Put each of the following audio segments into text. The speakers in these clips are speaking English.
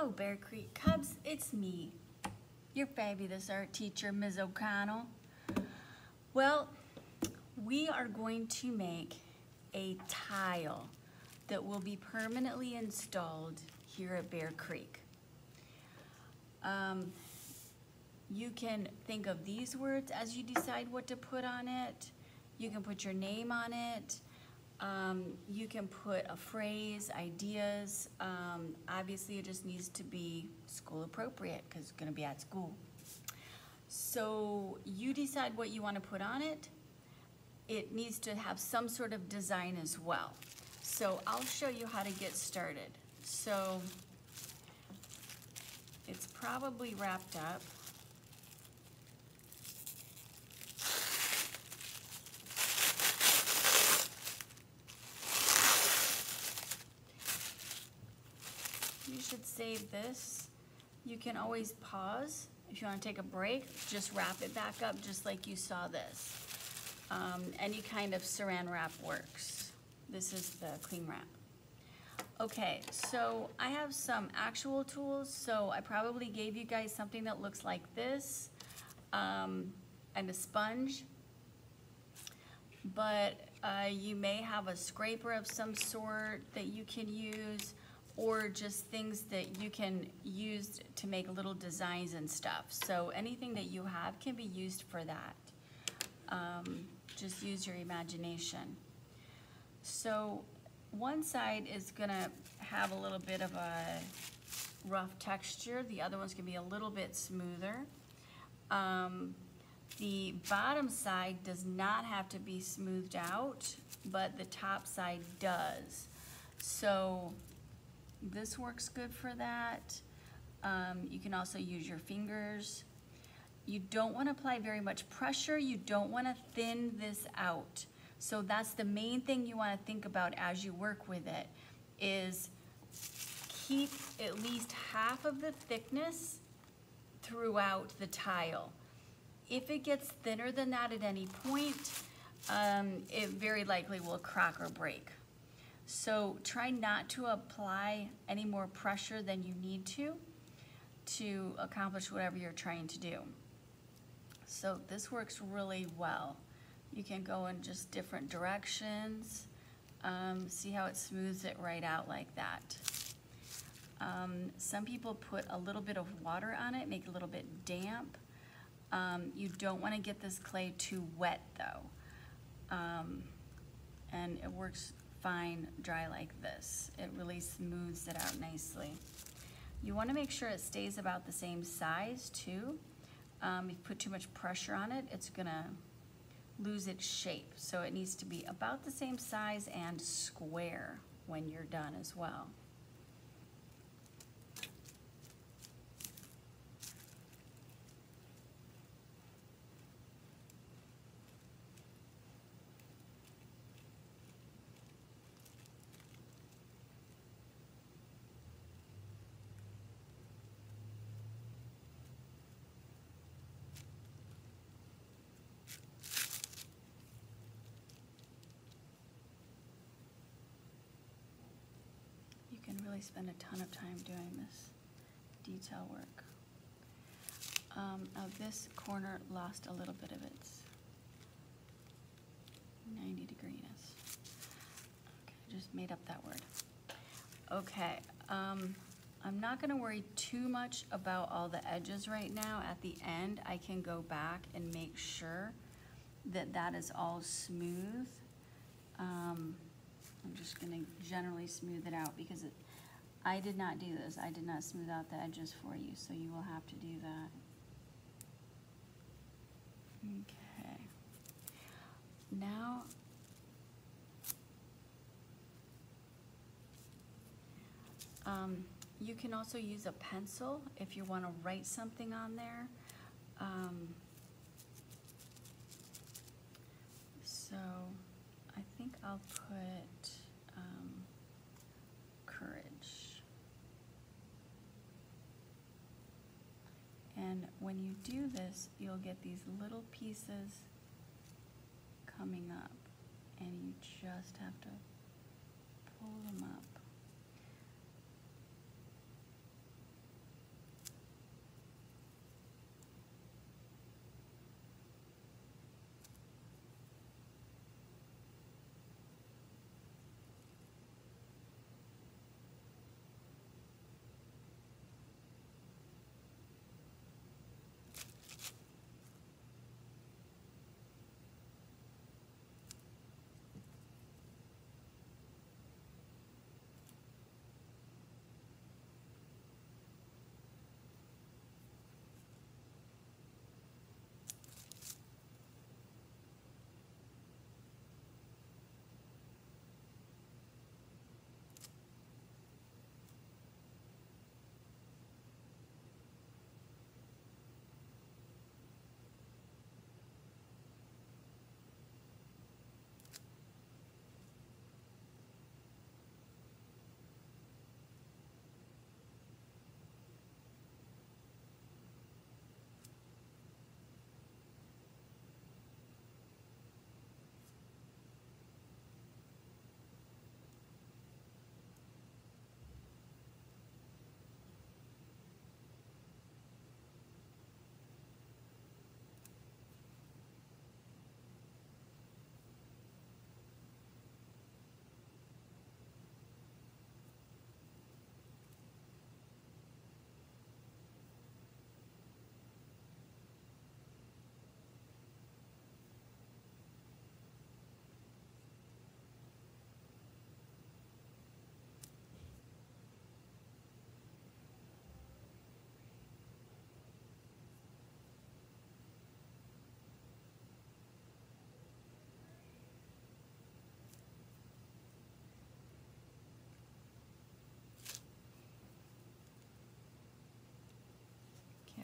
Hello, Bear Creek Cubs. It's me, your fabulous art teacher, Ms. O'Connell. Well, we are going to make a tile that will be permanently installed here at Bear Creek. You can think of these words as you decide what to put on it. You can put your name on it. You can put a phrase, ideas. Obviously, it just needs to be school appropriate because it's going to be at school. So you decide what you want to put on it. It needs to have some sort of design as well. So I'll show you how to get started. So it's probably wrapped up. You should save this. You can always pause. If you want to take a break, just wrap it back up just like you saw this. Any kind of saran wrap works. This is the cling wrap. Okay, so I have some actual tools. So I probably gave you guys something that looks like this, and a sponge. But you may have a scraper of some sort that you can use, or just things that you can use to make little designs and stuff. So anything that you have can be used for that. Just use your imagination. So one side is gonna have a little bit of a rough texture. The other one's gonna be a little bit smoother. The bottom side does not have to be smoothed out, but the top side does. So this works good for that. You can also use your fingers. You don't want to apply very much pressure. You don't want to thin this out. So that's the main thing you want to think about as you work with it, is keep at least half of the thickness throughout the tile. If it gets thinner than that at any point, it very likely will crack or break. So try not to apply any more pressure than you need to accomplish whatever you're trying to do. So this works really well. You can go in just different directions. See how it smooths it right out like that. Some people put a little bit of water on it, make it a little bit damp. You don't want to get this clay too wet though. And it works fine dry like this. It really smooths it out nicely. You want to make sure it stays about the same size too. If you put too much pressure on it, it's gonna lose its shape. So it needs to be about the same size and square when you're done as well. Really spend a ton of time doing this detail work. Now this corner lost a little bit of its 90 degrees. Okay, I just made up that word. Okay, I'm not gonna worry too much about all the edges right now. At the end, I can go back and make sure that that is all smooth. I'm just gonna generally smooth it out because I did not do this. I did not smooth out the edges for you, so you will have to do that. Okay. Now, you can also use a pencil if you want to write something on there. So I think I'll put courage. And when you do this, you'll get these little pieces coming up, and you just have to pull them up.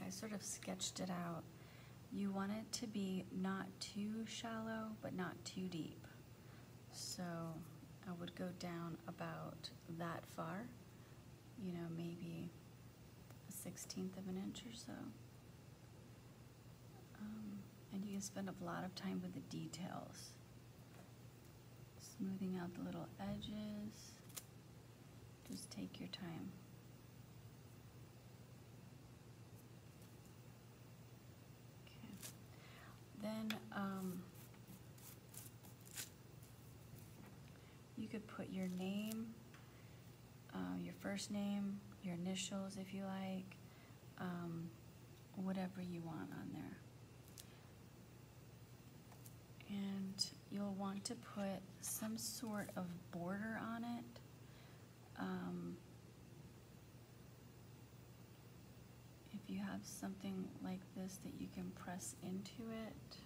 I sort of sketched it out. You want it to be not too shallow, but not too deep. So I would go down about that far, you know, maybe a 1/16 of an inch or so. And you can spend a lot of time with the details, smoothing out the little edges. Just take your time. Okay. Then you could put your name, your first name, your initials if you like, whatever you want on there. And you'll want to put some sort of border on it. If you have something like this that you can press into it.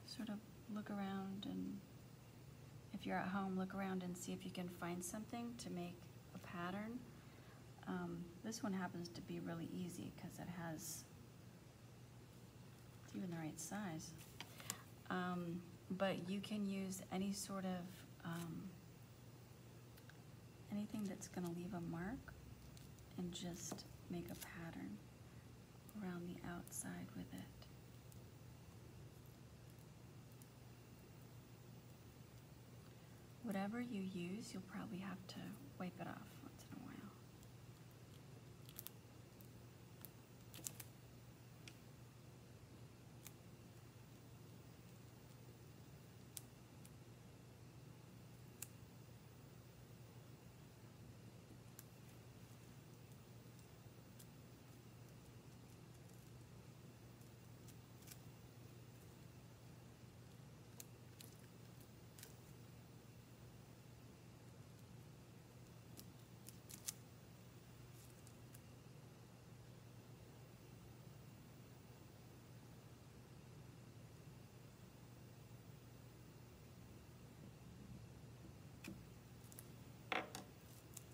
Sort of look around, and if you're at home, look around and see if you can find something to make a pattern. This one happens to be really easy because it has, it's even the right size. But you can use any sort of, anything that's gonna leave a mark and just make a pattern around the outside with it. Whatever you use, you'll probably have to wipe it off once in a while.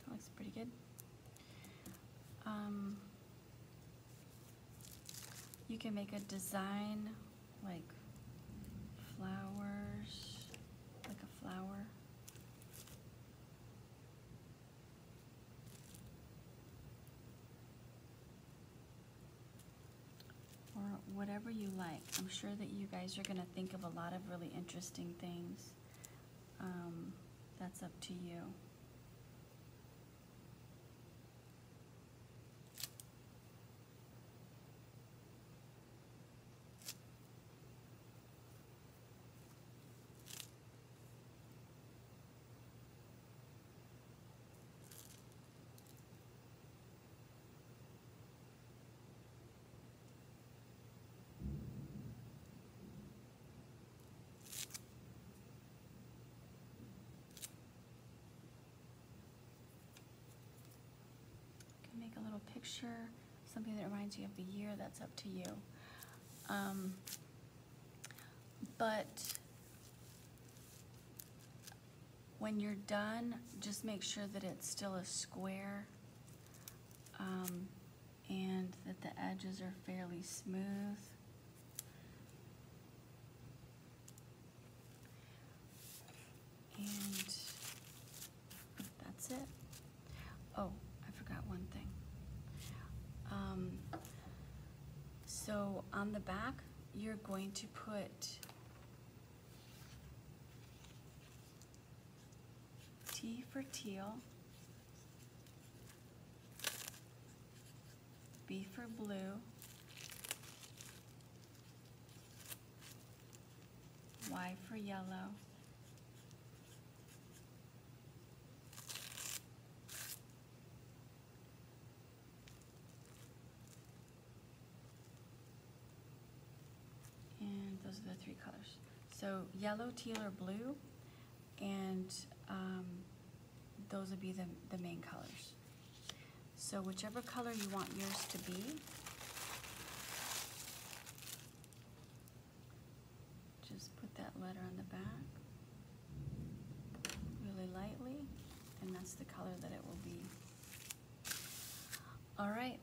Looks pretty good. You can make a design like flowers, like a flower. Or whatever you like. I'm sure that you guys are gonna think of a lot of really interesting things. That's up to you. Make a little picture, something that reminds you of the year, that's up to you. But when you're done, just make sure that it's still a square, and that the edges are fairly smooth. And that's it. Oh, I forgot one thing. So on the back, you're going to put T for teal, B for blue, Y for yellow, and those are the three colors. So yellow, teal, or blue, and those would be the main colors. So whichever color you want yours to be, just put that letter on the back really lightly, and that's the color that it will be. All right.